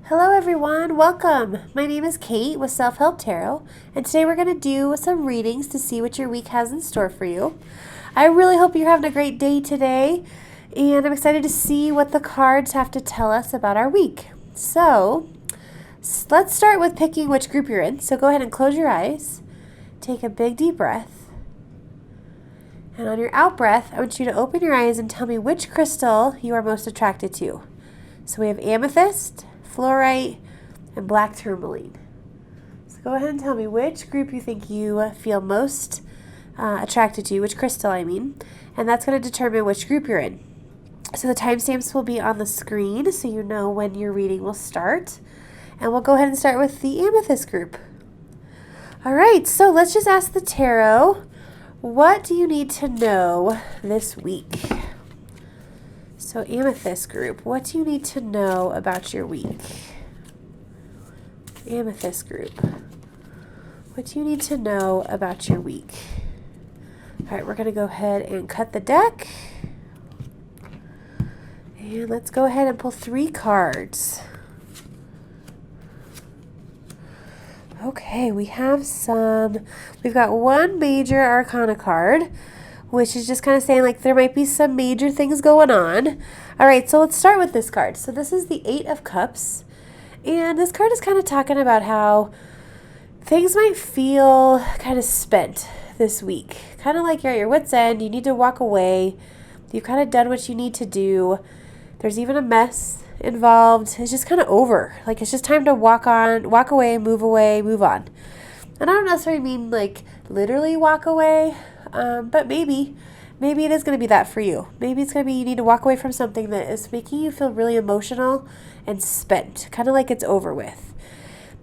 Hello everyone, welcome! My name is Kate with Self-Help Tarot, and today we're going to do some readings to see what your week has in store for you. I really hope you're having a great day today, and I'm excited to see what the cards have to tell us about our week. So, let's start with picking which group you're in. So go ahead and close your eyes, take a big deep breath, and on your out breath, I want you to open your eyes and tell me which crystal you are most attracted to. So we have Amethyst, Fluorite, and black Tourmaline. So go ahead and tell me which group you think you feel most attracted to, which crystal I mean, and that's going to determine which group you're in. So the timestamps will be on the screen so you know when your reading will start. And we'll go ahead and start with the Amethyst group. All right, so let's just ask the tarot, what do you need to know this week? So Amethyst group, what do you need to know about your week? Amethyst group, what do you need to know about your week? All right, we're going to go ahead and cut the deck. And let's go ahead and pull 3 cards. Okay, we've got one major arcana card, which is just kind of saying like there might be some major things going on. All right, so let's start with this card. So this is the 8 of Cups, and this card is kind of talking about how things might feel kind of spent this week. Kind of like you're at your wit's end, you need to walk away. You've kind of done what you need to do. There's even a mess involved. It's just kind of over. Like it's just time to walk away, move on. And I don't necessarily mean like literally walk away, but maybe it is going to be that for you. Maybe it's going to be you need to walk away from something that is making you feel really emotional and spent, kind of like it's over with.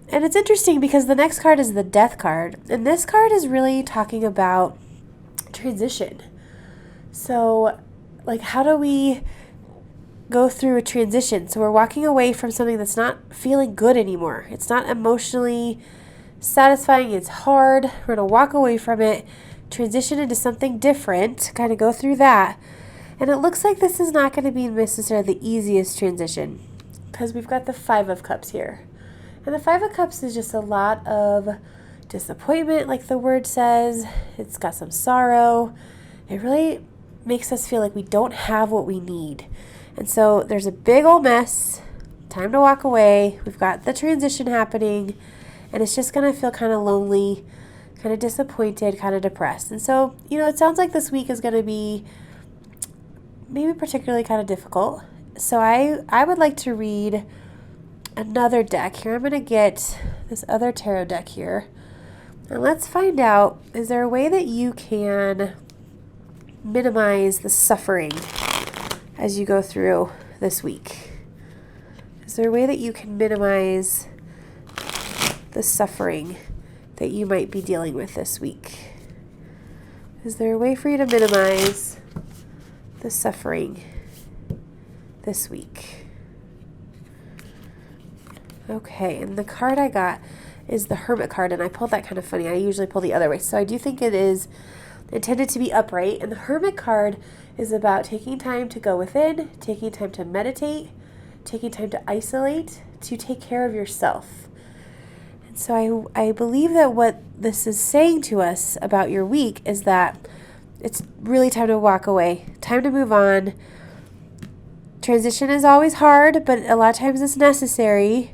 And it's interesting because the next card is the Death card, and this card is really talking about transition. So, like, how do we go through a transition? So we're walking away from something that's not feeling good anymore. It's not emotionally satisfying. It's hard. We're going to walk away from it, transition into something different, kind of go through that. And it looks like this is not going to be necessarily the easiest transition because we've got the 5 of Cups here. And the 5 of Cups is just a lot of disappointment, like the word says. It's got some sorrow. It really makes us feel like we don't have what we need. And so there's a big old mess. Time to walk away. We've got the transition happening. And it's just going to feel kind of lonely, kind of disappointed, kind of depressed. And so, it sounds like this week is going to be maybe particularly kind of difficult. So I would like to read another deck here. I'm going to get this other tarot deck here. And let's find out, is there a way that you can minimize the suffering as you go through this week? Is there a way that you can minimize the suffering that you might be dealing with this week? Is there a way for you to minimize the suffering this week? Okay, and the card I got is the Hermit card, and I pulled that kind of funny. I usually pull the other way, so I do think it is intended to be upright. And the Hermit card is about taking time to go within, taking time to meditate, taking time to isolate, to take care of yourself. And so I believe that what this is saying to us about your week is that it's really time to walk away, time to move on. Transition is always hard, but a lot of times it's necessary.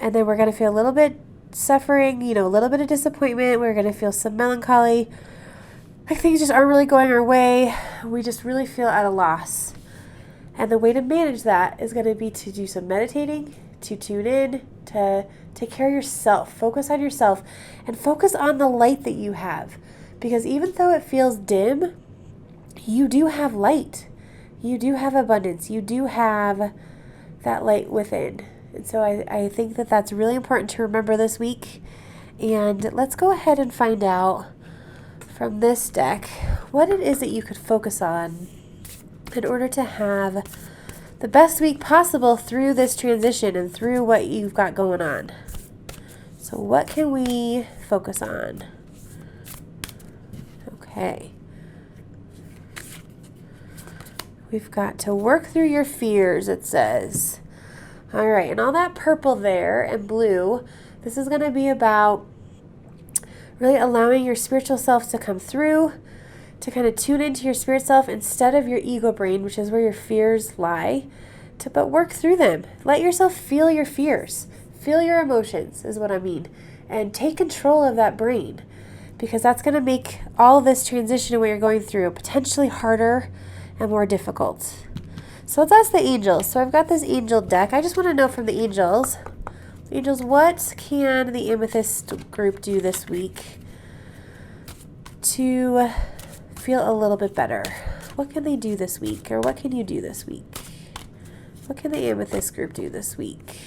And then we're going to feel a little bit suffering, a little bit of disappointment. We're going to feel some melancholy. Like things just aren't really going our way. We just really feel at a loss. And the way to manage that is going to be to do some meditating, to tune in, to take care of yourself. Focus on yourself and focus on the light that you have. Because even though it feels dim, you do have light. You do have abundance. You do have that light within. And so I think that that's really important to remember this week. And let's go ahead and find out from this deck what it is that you could focus on in order to have the best week possible through this transition and through what you've got going on. So what can we focus on? Okay. We've got to work through your fears, it says. All right, and all that purple there and blue, this is going to be about really allowing your spiritual self to come through, to kind of tune into your spirit self instead of your ego brain, which is where your fears lie, but work through them. Let yourself feel your fears. Feel your emotions is what I mean. And take control of that brain, because that's going to make all this transition and what you're going through potentially harder and more difficult. So let's ask the angels. So I've got this angel deck. I just want to know from the angels, what can the Amethyst group do this week to feel a little bit better? What can they do this week? Or what can you do this week? What can the Amethyst group do this week?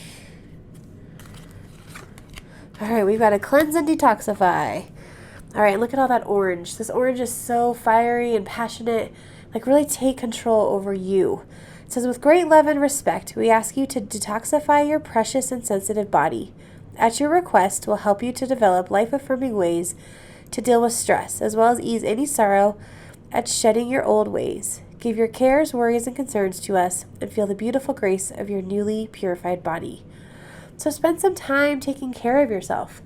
All right, we've got to cleanse and detoxify. All right, and look at all that orange. This orange is so fiery and passionate. Like, really take control over you. It says, with great love and respect, we ask you to detoxify your precious and sensitive body. At your request, we'll help you to develop life-affirming ways to deal with stress, as well as ease any sorrow at shedding your old ways. Give your cares, worries, and concerns to us, and feel the beautiful grace of your newly purified body. So spend some time taking care of yourself.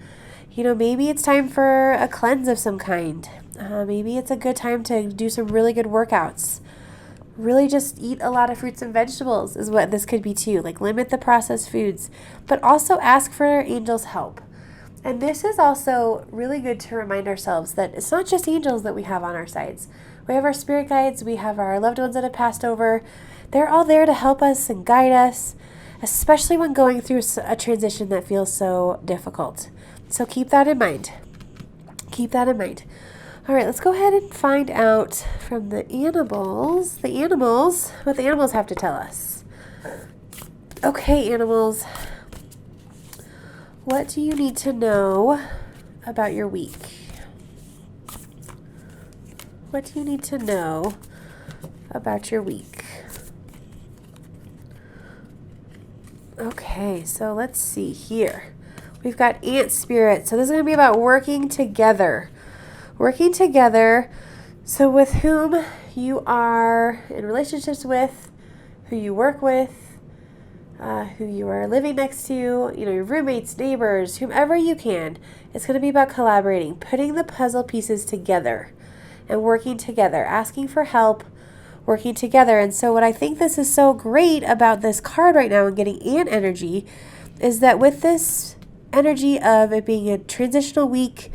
You know, maybe it's time for a cleanse of some kind. Maybe it's a good time to do some really good workouts. Really just eat a lot of fruits and vegetables is what this could be too. Like, limit the processed foods, but also ask for angels' help. And this is also really good to remind ourselves that it's not just angels that we have on our sides. We have our spirit guides. We have our loved ones that have passed over. They're all there to help us and guide us, especially when going through a transition that feels so difficult. So keep that in mind. Keep that in mind. All right, let's go ahead and find out from the animals, what the animals have to tell us. Okay, animals, what do you need to know about your week? What do you need to know about your week? Okay, so let's see here. We've got ant spirit. So this is going to be about working together. Working together. So with whom you are in relationships with, who you work with, who you are living next to, your roommates, neighbors, whomever you can. It's going to be about collaborating, putting the puzzle pieces together and working together, asking for help, working together. And so what I think this is so great about this card right now and getting ant energy is that with this energy of it being a transitional week,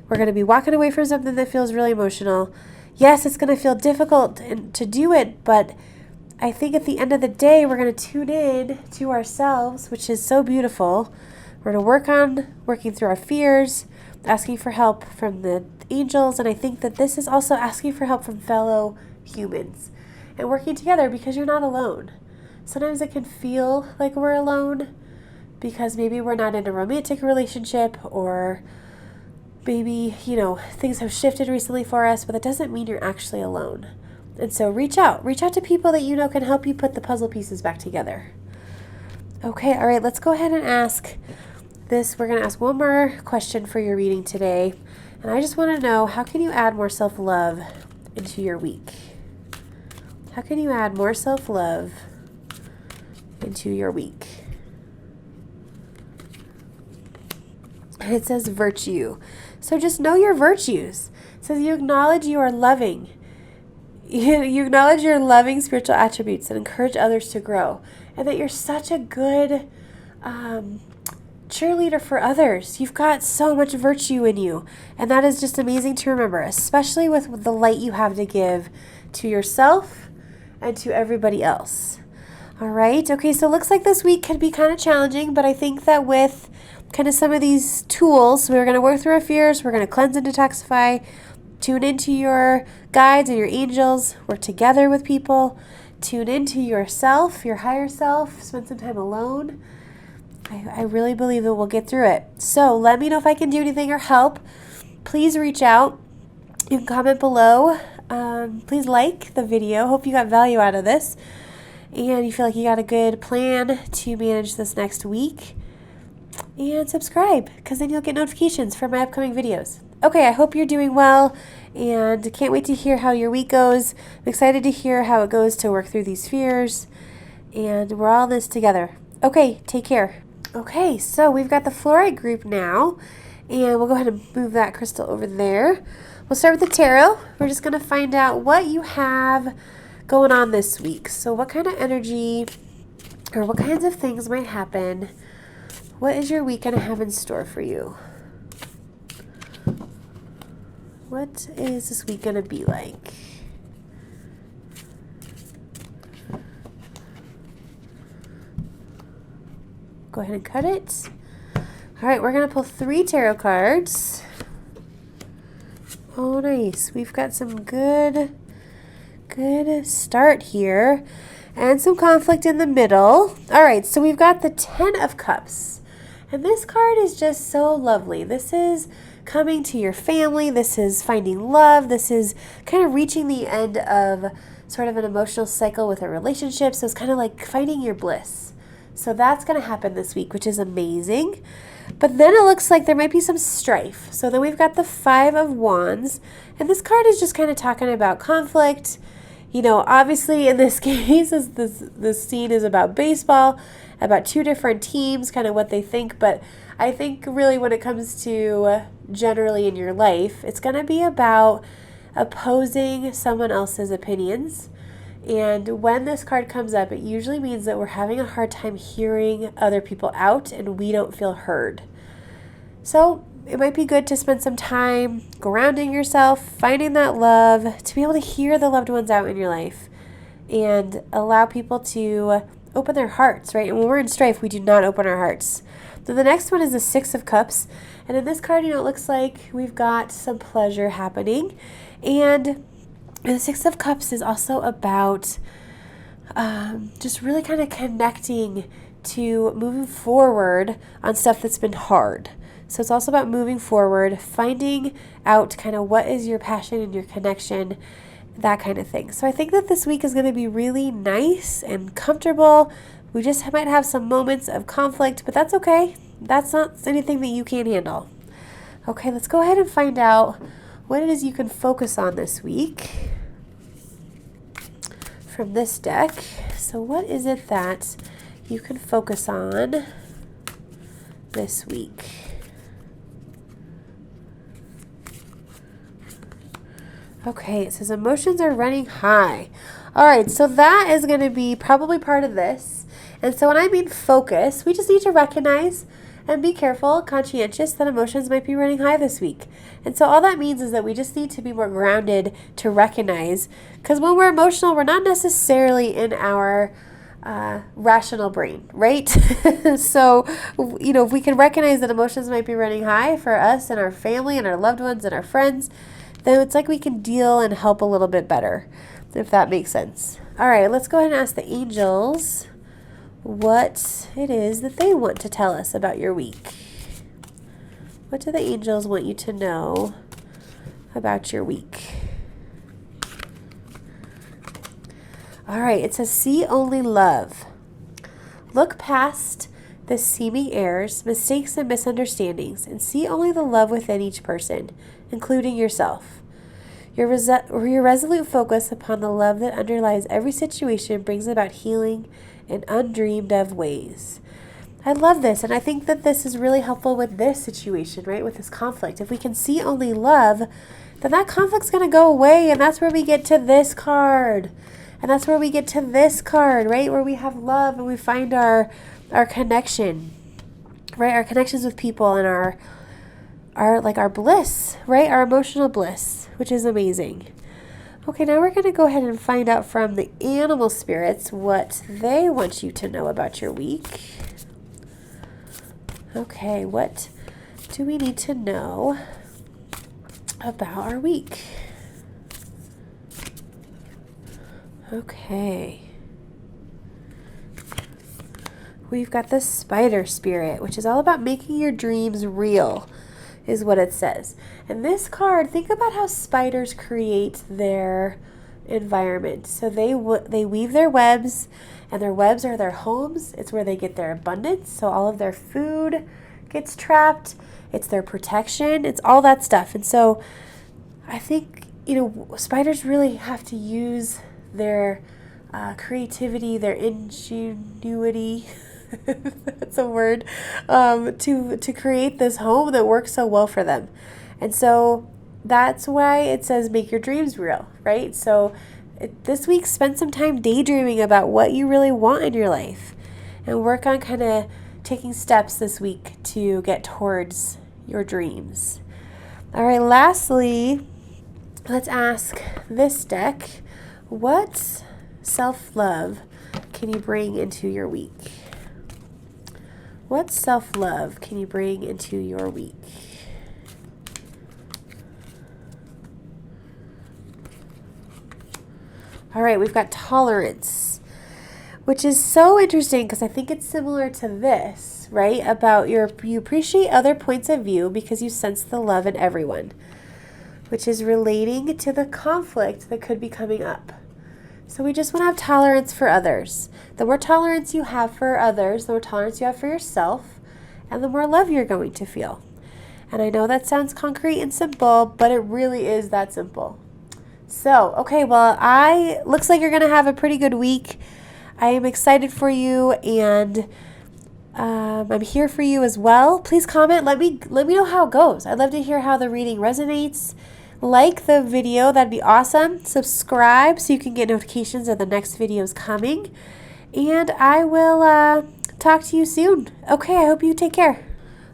we're going to be walking away from something that feels really emotional. Yes, it's going to feel difficult to do it, but I think at the end of the day, we're going to tune in to ourselves, which is so beautiful. We're going to work on working through our fears, asking for help from the angels, and I think that this is also asking for help from fellow humans and working together, because you're not alone. Sometimes it can feel like we're alone because maybe we're not in a romantic relationship, or maybe, things have shifted recently for us, but that doesn't mean you're actually alone. And so reach out to people that can help you put the puzzle pieces back together. Okay, all right, let's go ahead and ask this. We're going to ask one more question for your reading today. And I just want to know, how can you add more self-love into your week? How can you add more self-love into your week? And it says virtue. So just know your virtues. It says you acknowledge you are loving. You acknowledge your loving spiritual attributes and encourage others to grow. And that you're such a good cheerleader for others. You've got so much virtue in you. And that is just amazing to remember, especially with the light you have to give to yourself and to everybody else. All right. Okay, so it looks like this week can be kind of challenging, but I think that with kind of some of these tools, we're going to work through our fears, we're going to cleanse and detoxify, tune into your guides and your angels, work together with people, tune into yourself, your higher self, spend some time alone. I really believe that we'll get through it. So let me know if I can do anything or help. Please reach out. You can comment below. Please like the video. Hope you got value out of this and you feel like you got a good plan to manage this next week. And subscribe, because then you'll get notifications for my upcoming videos. Okay, I hope you're doing well, and can't wait to hear how your week goes. I'm excited to hear how it goes to work through these fears, and we're all in this together. Okay, take care. Okay, so we've got the fluorite group now, and we'll go ahead and move that crystal over there. We'll start with the tarot. We're just going to find out what you have going on this week. So what kind of energy or what kinds of things might happen? What is your week going to have in store for you? What is this week going to be like? Go ahead and cut it. All right, we're going to pull 3 tarot cards. Oh, nice. We've got some good start here and some conflict in the middle. All right, so we've got the 10 of Cups. And this card is just so lovely. This is coming to your family. This is finding love. This is kind of reaching the end of sort of an emotional cycle with a relationship. So it's kind of like finding your bliss. So that's going to happen this week, which is amazing. But then it looks like there might be some strife. So then we've got the 5 of Wands. And this card is just kind of talking about conflict. You know, obviously in this case, this scene is about baseball, about 2 different teams, kind of what they think. But I think really when it comes to generally in your life, it's going to be about opposing someone else's opinions. And when this card comes up, it usually means that we're having a hard time hearing other people out and we don't feel heard. So it might be good to spend some time grounding yourself, finding that love, to be able to hear the loved ones out in your life and allow people to open their hearts, right? And when we're in strife, we do not open our hearts. Then the next one is the 6 of Cups. And in this card, it looks like we've got some pleasure happening. And the 6 of Cups is also about just really kind of connecting to moving forward on stuff that's been hard. So it's also about moving forward, finding out kind of what is your passion and your connection, that kind of thing. So I think that this week is going to be really nice and comfortable. We just might have some moments of conflict, but that's okay. That's not anything that you can't handle. Okay, let's go ahead and find out what it is you can focus on this week from this deck. So what is it that you can focus on this week? Okay, it says emotions are running high. All right, so that is going to be probably part of this. And so when I mean focus, we just need to recognize and be careful, conscientious that emotions might be running high this week. And so all that means is that we just need to be more grounded to recognize, because when we're emotional, we're not necessarily in our rational brain, right? So, you know, if we can recognize that emotions might be running high for us and our family and our loved ones and our friends, then it's like we can deal and help a little bit better, if that makes sense. All right, let's go ahead and ask the angels what it is that they want to tell us about your week. What do the angels want you to know about your week? All right, it says, see only love. Look past the seeming errors, mistakes, and misunderstandings, and see only the love within each person, including yourself. Your resolute focus upon the love that underlies every situation brings about healing in undreamed of ways. I love this, and I think that this is really helpful with this situation, right, with this conflict. If we can see only love, then that conflict's going to go away, and that's where we get to this card. And that's where we get to this card, right, where we have love and we find our connection, right, our connections with people and our bliss, right, our emotional bliss, which is amazing. Okay, now we're going to go ahead and find out from the animal spirits what they want you to know about your week. Okay, what do we need to know about our week? Okay. We've got the spider spirit, which is all about making your dreams real, is what it says. And this card, think about how spiders create their environment. So they weave their webs, and their webs are their homes. It's where they get their abundance. So all of their food gets trapped. It's their protection. It's all that stuff. And so I think, spiders really have to use their creativity, their ingenuity, That's a word, to create this home that works so well for them. And so that's why it says make your dreams real, right? So this week, spend some time daydreaming about what you really want in your life and work on kind of taking steps this week to get towards your dreams. All right, lastly, let's ask this deck, what self-love can you bring into your week? What self-love can you bring into your week? All right, we've got tolerance, which is so interesting because I think it's similar to this, right? About you appreciate other points of view because you sense the love in everyone, which is relating to the conflict that could be coming up. So we just want to have tolerance for others. The more tolerance you have for others, the more tolerance you have for yourself, and the more love you're going to feel. And I know that sounds concrete and simple, but it really is that simple. So, okay, well, looks like you're going to have a pretty good week. I am excited for you, and I'm here for you as well. Please comment. Let me know how it goes. I'd love to hear how the reading resonates. Like the video. That'd be awesome. Subscribe so you can get notifications of the next videos coming. And I will talk to you soon. Okay, I hope you take care.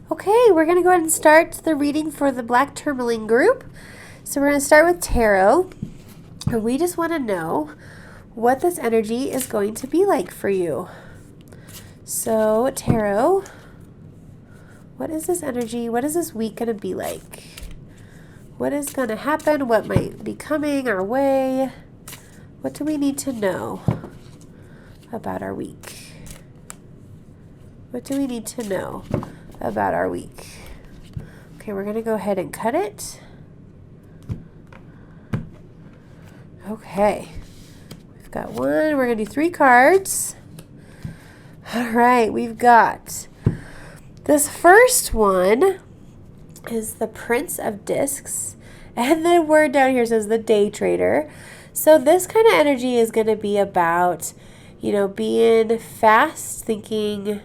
Okay, we're going to go ahead and start the reading for the Black Tourmaline group. So we're going to start with tarot. And we just want to know what this energy is going to be like for you. So, tarot, what is this energy? What is this week going to be like? What is going to happen? What might be coming our way? What do we need to know about our week? What do we need to know about our week? Okay, we're going to go ahead and cut it. Okay, we've got one. We're going to do 3 cards. All right, we've got this first one is the Prince of Discs, and the word down here says the Day Trader. So this kind of energy is going to be about, being fast, thinking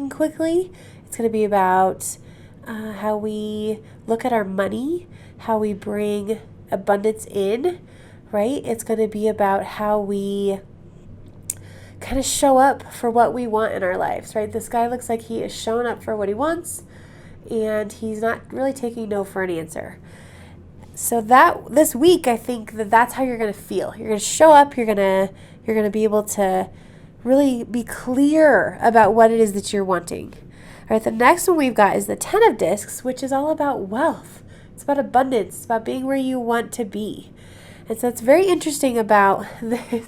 quickly. It's going to be about how we look at our money, how we bring abundance in, right? It's going to be about how we kind of show up for what we want in our lives, right? This guy looks like he is showing up for what he wants, and he's not really taking no for an answer. So that this week, I think that's how you're going to feel. You're going to show up. You're going to be able to really be clear about what it is that you're wanting. All right, the next one we've got is the 10 of Discs, which is all about wealth. It's about abundance. It's about being where you want to be. And so it's very interesting about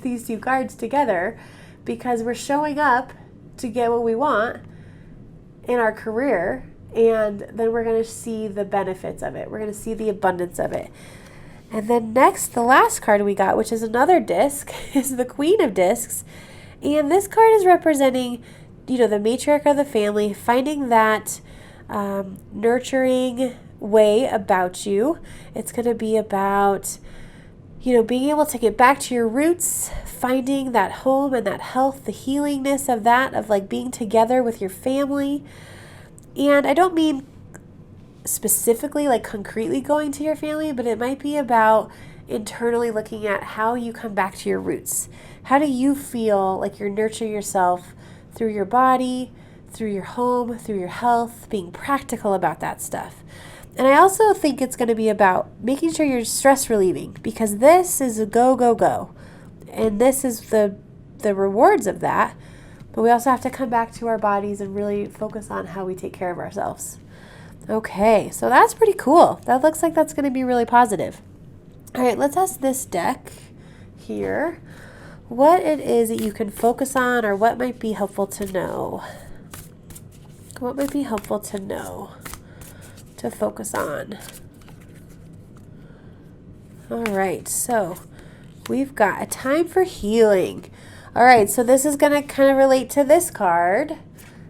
these 2 cards together, because we're showing up to get what we want in our career, and then we're going to see the benefits of it. We're going to see the abundance of it. And then next, the last card we got, which is another disc, is the Queen of Discs. And this card is representing, the matriarch of the family, finding that nurturing way about you. It's going to be about, being able to get back to your roots, finding that home and that health, the healingness of that, of like being together with your family. And I don't mean specifically like concretely going to your family, but it might be about internally looking at how you come back to your roots. How do you feel like you're nurturing yourself through your body, through your home, through your health, being practical about that stuff. And I also think it's going to be about making sure you're stress relieving, because this is a go, go, go. And this is the rewards of that. But we also have to come back to our bodies and really focus on how we take care of ourselves. Okay, so that's pretty cool. That looks like that's going to be really positive. All right, let's ask this deck here what it is that you can focus on, or what might be helpful to know. What might be helpful to know, to focus on. All right, so we've got a time for healing. All right, so this is going to kind of relate to this card.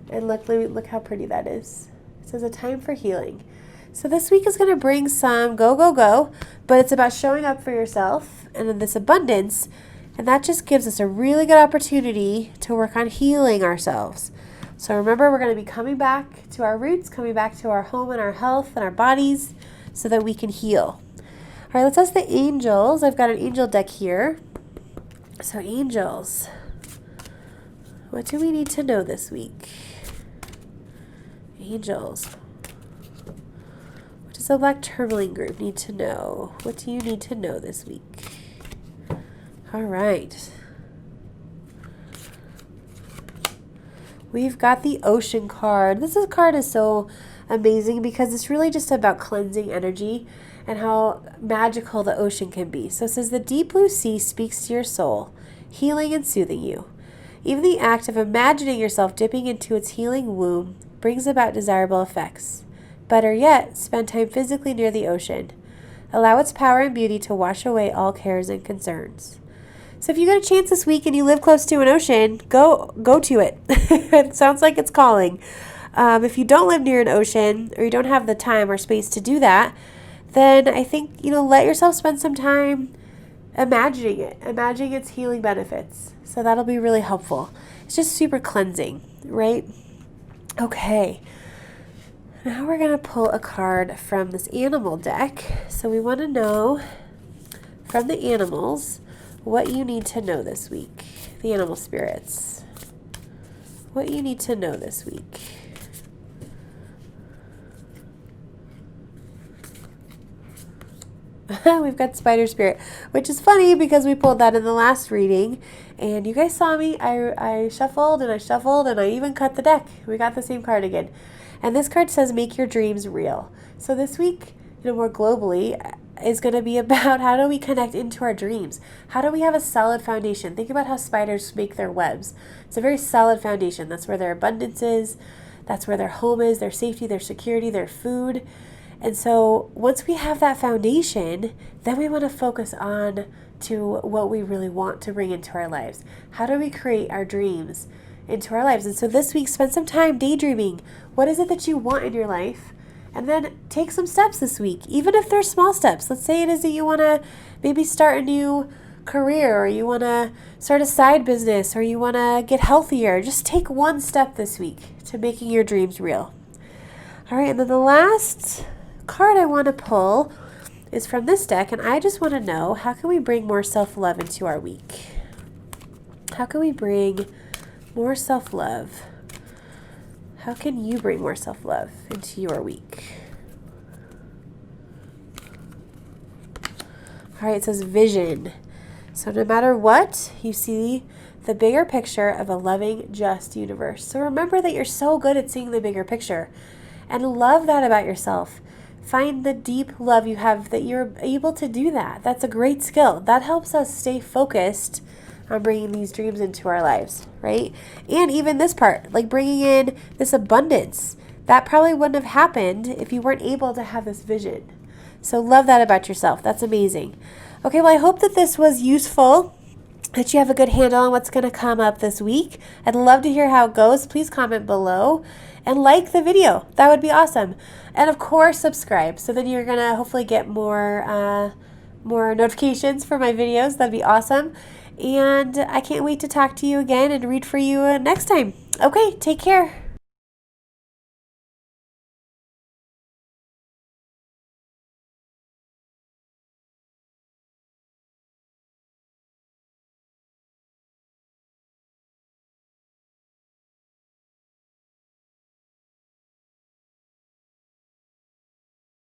And look how pretty that is. It says a time for healing. So this week is going to bring some go, go, go, but it's about showing up for yourself and in this abundance. And that just gives us a really good opportunity to work on healing ourselves. So remember, we're going to be coming back to our roots, coming back to our home and our health and our bodies so that we can heal. All right, let's ask the angels. I've got an angel deck here. So angels, what do we need to know this week? Angels, what does the Black Tourmaline group need to know? What do you need to know this week? All right. We've got the Ocean card. This card is so amazing because it's really just about cleansing energy and how magical the ocean can be. So it says, the deep blue sea speaks to your soul, healing and soothing you. Even the act of imagining yourself dipping into its healing womb brings about desirable effects. Better yet, spend time physically near the ocean. Allow its power and beauty to wash away all cares and concerns. So if you get a chance this week and you live close to an ocean, go to it. It sounds like it's calling. If you don't live near an ocean or you don't have the time or space to do that, then I think, let yourself spend some time imagining its healing benefits. So that'll be really helpful. It's just super cleansing, right? Okay. Now we're going to pull a card from this animal deck. So we want to know from the animals what you need to know this week. The animal spirits. What you need to know this week. We've got Spider Spirit, which is funny because we pulled that in the last reading, and you guys saw me. I shuffled and I shuffled and I even cut the deck. We got the same card again. And this card says, make your dreams real. So this week, more globally, is going to be about how do we connect into our dreams? How do we have a solid foundation? Think about how spiders make their webs. It's a very solid foundation. That's where their abundance is. That's where their home is, their safety, their security, their food. And so once we have that foundation, then we want to focus on to what we really want to bring into our lives. How do we create our dreams into our lives? And so this week, spend some time daydreaming. What is it that you want in your life? And then take some steps this week, even if they're small steps. Let's say it is that you want to maybe start a new career, or you want to start a side business, or you want to get healthier. Just take one step this week to making your dreams real. All right, and then the last card I want to pull is from this deck, and I just want to know, how can we bring more self-love into our week? How can we bring more self-love? How can you bring more self-love into your week? All right, it says vision. So no matter what, you see the bigger picture of a loving, just universe. So remember that you're so good at seeing the bigger picture, and love that about yourself. Find the deep love you have, that you're able to do that. That's a great skill. That helps us stay focused on bringing these dreams into our lives, right? And even this part, like bringing in this abundance, that probably wouldn't have happened if you weren't able to have this vision. So love that about yourself. That's amazing. Okay, well, I hope that this was useful, that you have a good handle on what's going to come up this week. I'd love to hear how it goes. Please comment below and like the video. That would be awesome. And of course, subscribe, so then you're going to hopefully get more notifications for my videos. That'd be awesome. And I can't wait to talk to you again and read for you next time. Okay, take care.